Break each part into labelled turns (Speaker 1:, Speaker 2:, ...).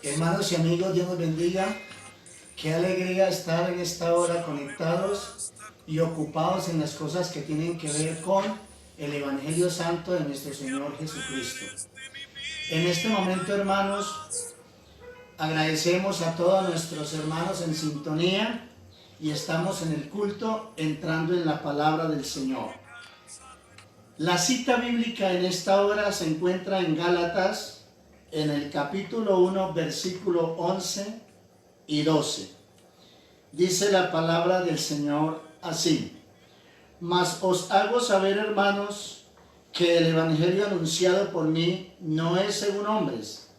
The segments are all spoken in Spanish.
Speaker 1: Hermanos y amigos, Dios nos bendiga. Qué alegría estar en esta hora conectados y ocupados en las cosas que tienen que ver con el Evangelio Santo de nuestro Señor Jesucristo. En este momento, hermanos, agradecemos a todos nuestros hermanos en sintonía y estamos en el culto entrando en la palabra del Señor. La cita bíblica en esta hora se encuentra en Gálatas, en el capítulo 1, versículo 11 y 12. Dice la palabra del Señor así: Mas os hago saber, hermanos, que el evangelio anunciado por mí no es según hombres,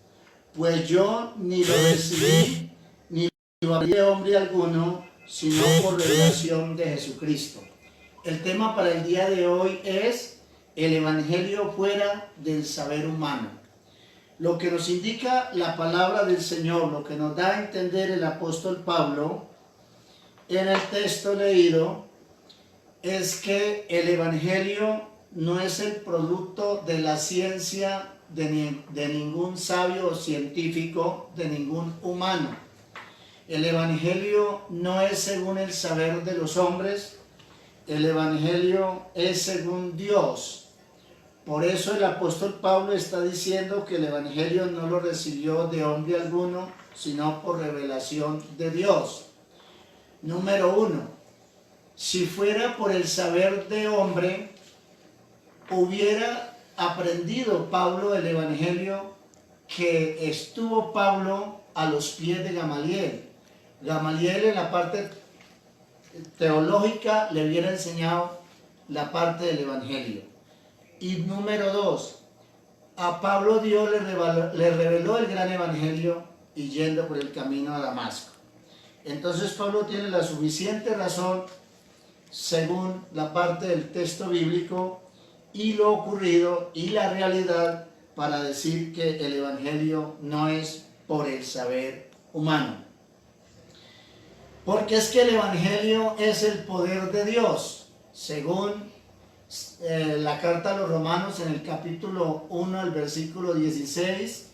Speaker 1: pues yo ni lo recibí ni lo hablé de hombre alguno, sino por revelación de Jesucristo. El tema para el día de hoy es el evangelio fuera del saber humano. Lo que nos indica la palabra del Señor, lo que nos da a entender el apóstol Pablo en el texto leído, es que el evangelio no es el producto de la ciencia de ningún sabio o científico, de ningún humano. El evangelio no es según el saber de los hombres, el evangelio es según Dios. Por eso el apóstol Pablo está diciendo que el evangelio no lo recibió de hombre alguno, sino por revelación de Dios. Número 1. Si fuera por el saber de hombre, hubiera aprendido Pablo el evangelio que estuvo Pablo a los pies de Gamaliel. Gamaliel en la parte teológica le hubiera enseñado la parte del evangelio. Y número 2, a Pablo Dios le reveló el gran evangelio y yendo por el camino a Damasco. Entonces Pablo tiene la suficiente razón, según la parte del texto bíblico y lo ocurrido y la realidad, para decir que el evangelio no es por el saber humano. Porque es que el evangelio es el poder de Dios, según la carta a los Romanos en el capítulo 1, el versículo 16,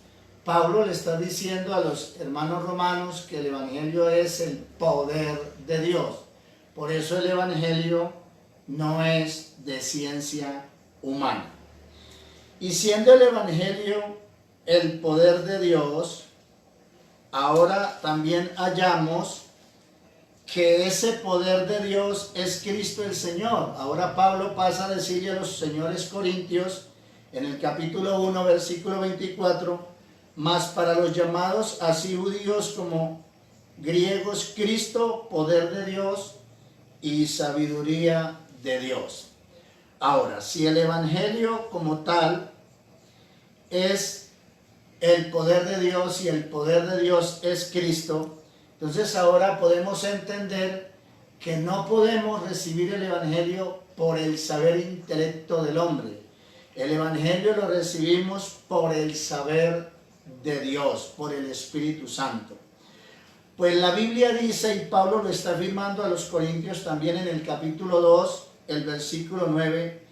Speaker 1: Pablo le está diciendo a los hermanos romanos que el evangelio es el poder de Dios. Por eso el evangelio no es de ciencia humana. Y siendo el evangelio el poder de Dios, ahora también hallamos que ese poder de Dios es Cristo el Señor. Ahora Pablo pasa a decirle a los señores corintios en el capítulo 1, versículo 24, mas para los llamados, así judíos como griegos, Cristo, poder de Dios y sabiduría de Dios. Ahora, si el evangelio como tal es el poder de Dios y el poder de Dios es Cristo, entonces ahora podemos entender que no podemos recibir el evangelio por el saber intelecto del hombre. El evangelio lo recibimos por el saber de Dios, por el Espíritu Santo. Pues la Biblia dice, y Pablo lo está afirmando a los corintios también en el capítulo 2, el versículo 9,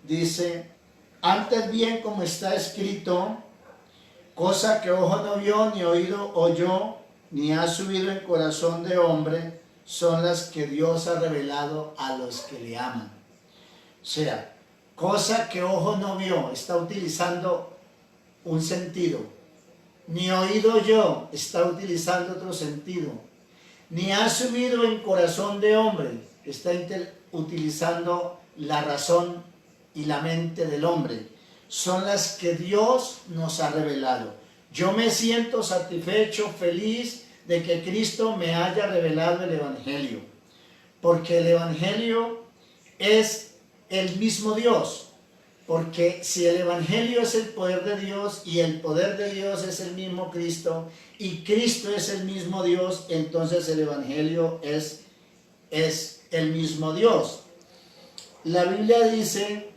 Speaker 1: dice: antes bien, como está escrito, cosa que ojo no vio, ni oído oyó, ni ha subido en corazón de hombre, son las que Dios ha revelado a los que le aman. O sea, cosa que ojo no vio, está utilizando un sentido. Ni oído yo, está utilizando otro sentido. Ni ha subido en corazón de hombre, está utilizando la razón y la mente del hombre. Son las que Dios nos ha revelado. Yo me siento satisfecho, feliz de que Cristo me haya revelado el evangelio. Porque el evangelio es el mismo Dios. Porque si el evangelio es el poder de Dios y el poder de Dios es el mismo Cristo y Cristo es el mismo Dios, entonces el evangelio es el mismo Dios. La Biblia dice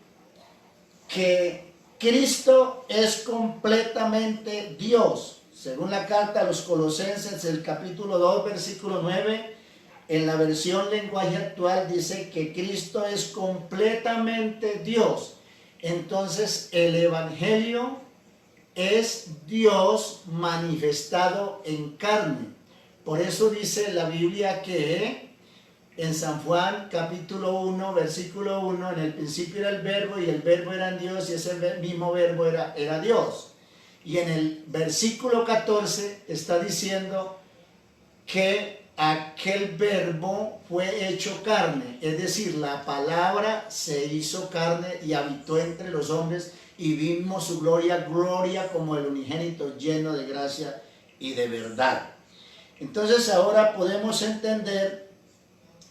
Speaker 1: que Cristo es completamente Dios. Según la carta a los Colosenses, el capítulo 2, versículo 9, en la versión lenguaje actual dice que Cristo es completamente Dios. Entonces el Evangelio es Dios manifestado en carne. Por eso dice la Biblia que en San Juan capítulo 1, versículo 1, en el principio era el verbo y el verbo era en Dios y ese mismo verbo era Dios. Y en el versículo 14 está diciendo que aquel verbo fue hecho carne, es decir, la palabra se hizo carne y habitó entre los hombres y vimos su gloria, gloria como el unigénito lleno de gracia y de verdad. Entonces ahora podemos entender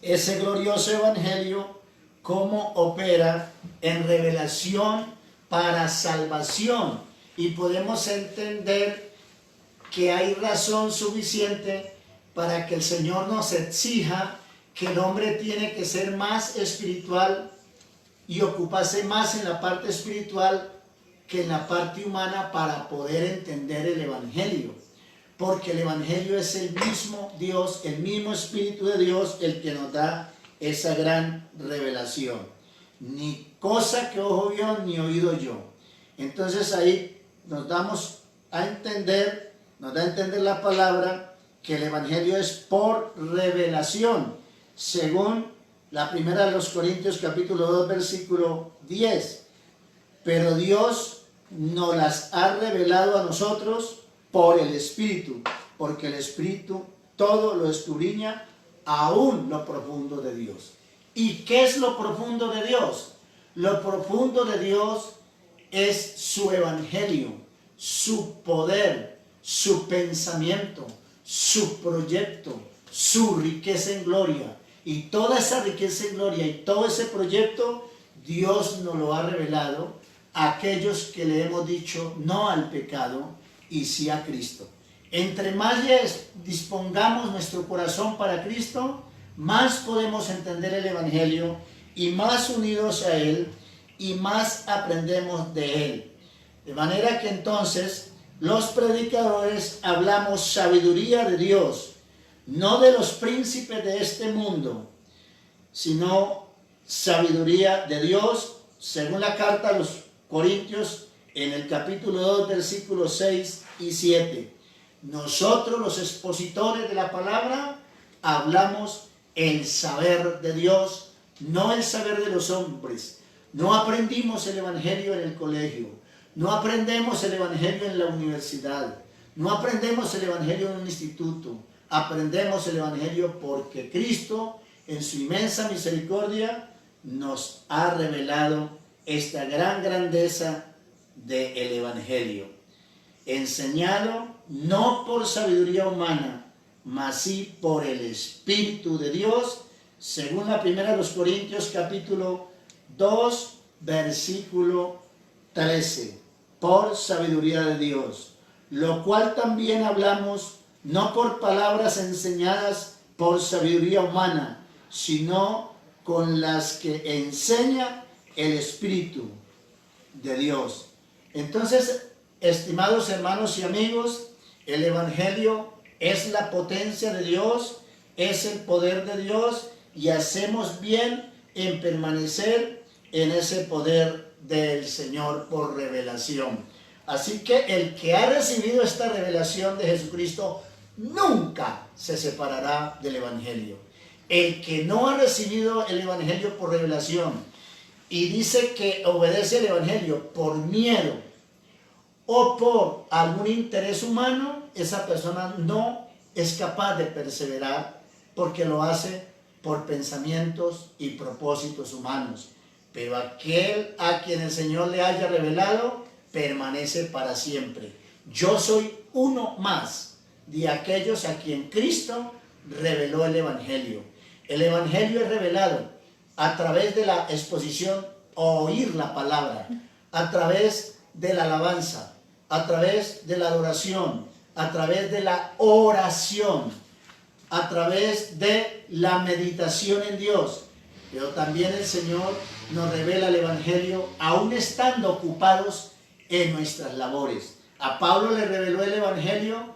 Speaker 1: ese glorioso evangelio, cómo opera en revelación para salvación, y podemos entender que hay razón suficiente para que el Señor nos exija que el hombre tiene que ser más espiritual y ocuparse más en la parte espiritual que en la parte humana para poder entender el evangelio. Porque el evangelio es el mismo Dios, el mismo Espíritu de Dios el que nos da esa gran revelación. Ni cosa que ojo vio ni oído yo. Entonces ahí nos damos a entender, nos da a entender la palabra que el evangelio es por revelación, según la primera de los Corintios capítulo 2 versículo 10. Pero Dios nos las ha revelado a nosotros por el Espíritu, porque el Espíritu todo lo escudriña, aún lo profundo de Dios. ¿Y qué es lo profundo de Dios? Lo profundo de Dios es su evangelio, su poder, su pensamiento, su proyecto, su riqueza en gloria. Y toda esa riqueza en gloria y todo ese proyecto, Dios nos lo ha revelado a aquellos que le hemos dicho no al pecado y sí a Cristo. Entre más dispongamos nuestro corazón para Cristo, más podemos entender el evangelio y más unidos a Él y más aprendemos de Él. De manera que entonces los predicadores hablamos sabiduría de Dios, no de los príncipes de este mundo, sino sabiduría de Dios, según la carta a los Corintios, en el capítulo 2, versículos 6 y 7. Nosotros, los expositores de la palabra, hablamos el saber de Dios, no el saber de los hombres. No aprendimos el evangelio en el colegio, no aprendemos el evangelio en la universidad, no aprendemos el evangelio en un instituto. Aprendemos el evangelio porque Cristo, en su inmensa misericordia, nos ha revelado esta gran grandeza del evangelio, enseñado no por sabiduría humana, mas sí por el Espíritu de Dios, según la primera de los Corintios capítulo 2 versículo 13, por sabiduría de Dios, lo cual también hablamos no por palabras enseñadas por sabiduría humana, sino con las que enseña el Espíritu de Dios. Entonces, estimados hermanos y amigos, el evangelio es la potencia de Dios, es el poder de Dios, y hacemos bien en permanecer en ese poder del Señor por revelación. Así que el que ha recibido esta revelación de Jesucristo nunca se separará del evangelio. El que no ha recibido el evangelio por revelación y dice que obedece al evangelio por miedo o por algún interés humano, esa persona no es capaz de perseverar porque lo hace por pensamientos y propósitos humanos. Pero aquel a quien el Señor le haya revelado permanece para siempre. Yo soy uno más de aquellos a quien Cristo reveló el evangelio. El evangelio es revelado a través de la exposición o oír la palabra, a través de la alabanza, a través de la adoración, a través de la oración, a través de la meditación en Dios. Pero también el Señor nos revela el evangelio aún estando ocupados en nuestras labores. A Pablo le reveló el evangelio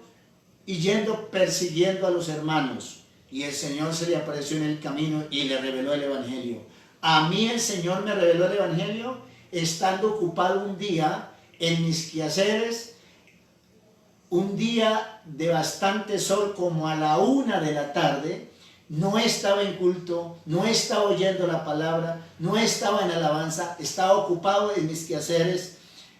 Speaker 1: y yendo persiguiendo a los hermanos, y el Señor se le apareció en el camino y le reveló el evangelio. A mí el Señor me reveló el evangelio estando ocupado un día en mis quehaceres, un día de bastante sol, como a la 1 de la tarde, no estaba en culto, no estaba oyendo la palabra, no estaba en alabanza, estaba ocupado en mis quehaceres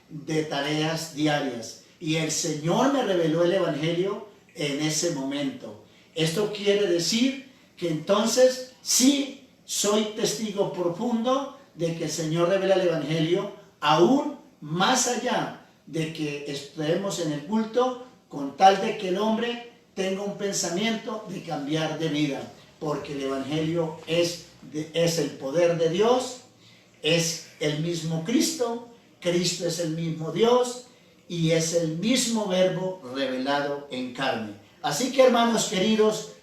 Speaker 1: de tareas diarias. Y el Señor me reveló el Evangelio en ese momento. Esto quiere decir que entonces sí soy testigo profundo de que el Señor revela el Evangelio aún más allá de que estemos en el culto, con tal de que el hombre tenga un pensamiento de cambiar de vida, porque el Evangelio es el poder de Dios, es el mismo Cristo, Cristo es el mismo Dios y es el mismo Verbo revelado en carne. Así que, hermanos queridos,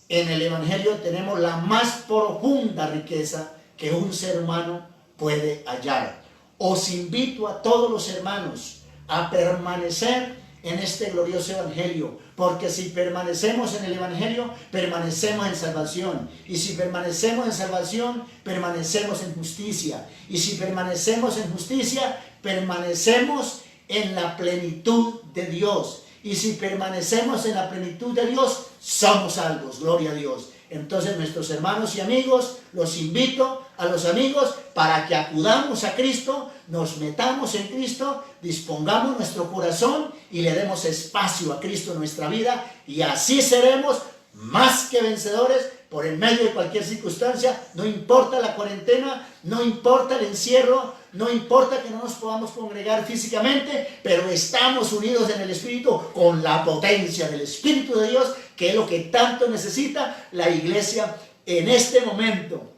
Speaker 1: en el Evangelio tenemos la más profunda riqueza que un ser humano puede hallar. Os invito a todos los hermanos a permanecer en este glorioso Evangelio, porque si permanecemos en el Evangelio, permanecemos en salvación, y si permanecemos en salvación, permanecemos en justicia, y si permanecemos en justicia, permanecemos en la plenitud de Dios, y si permanecemos en la plenitud de Dios, somos salvos, gloria a Dios. Entonces, nuestros hermanos y amigos, los invito a los amigos para que acudamos a Cristo, nos metamos en Cristo, dispongamos nuestro corazón y le demos espacio a Cristo en nuestra vida, y así seremos más que vencedores por el medio de cualquier circunstancia. No importa la cuarentena, no importa el encierro, no importa que no nos podamos congregar físicamente, pero estamos unidos en el Espíritu con la potencia del Espíritu de Dios, que es lo que tanto necesita la iglesia en este momento.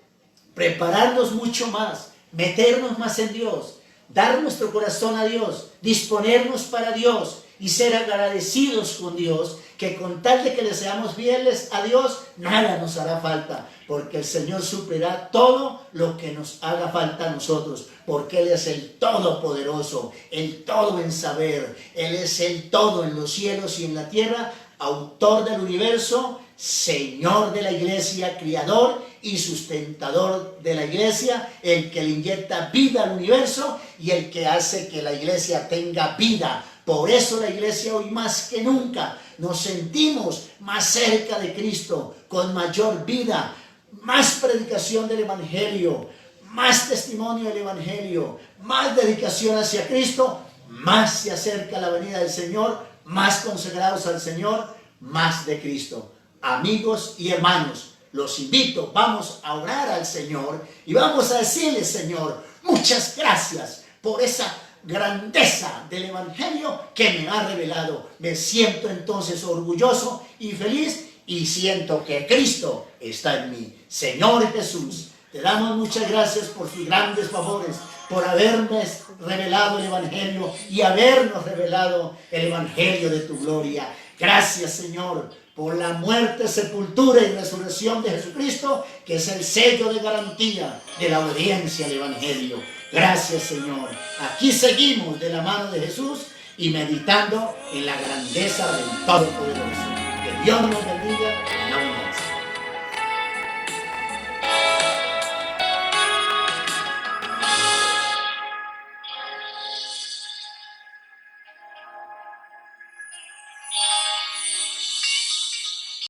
Speaker 1: Prepararnos mucho más, meternos más en Dios, dar nuestro corazón a Dios, disponernos para Dios y ser agradecidos con Dios, que con tal de que le seamos fieles a Dios, nada nos hará falta, porque el Señor suplirá todo lo que nos haga falta a nosotros, porque Él es el Todopoderoso, el todo en saber, Él es el todo en los cielos y en la tierra, autor del universo, Señor de la iglesia, criador y sustentador de la iglesia, el que le inyecta vida al universo y el que hace que la iglesia tenga vida. Por eso la iglesia hoy más que nunca nos sentimos más cerca de Cristo, con mayor vida, más predicación del Evangelio, más testimonio del Evangelio, más dedicación hacia Cristo, más se acerca la venida del Señor, más consagrados al Señor, más de Cristo. Amigos y hermanos, los invito, vamos a orar al Señor y vamos a decirle: Señor, muchas gracias por esa grandeza del Evangelio que me ha revelado. Me siento entonces orgulloso y feliz y siento que Cristo está en mí. Señor Jesús, te damos muchas gracias por tus grandes favores, por haberme revelado el Evangelio y habernos revelado el Evangelio de tu gloria. Gracias, Señor, por la muerte, sepultura y resurrección de Jesucristo, que es el sello de garantía de la obediencia al Evangelio. Gracias, Señor. Aquí seguimos de la mano de Jesús y meditando en la grandeza del Todopoderoso. Que Dios nos bendiga.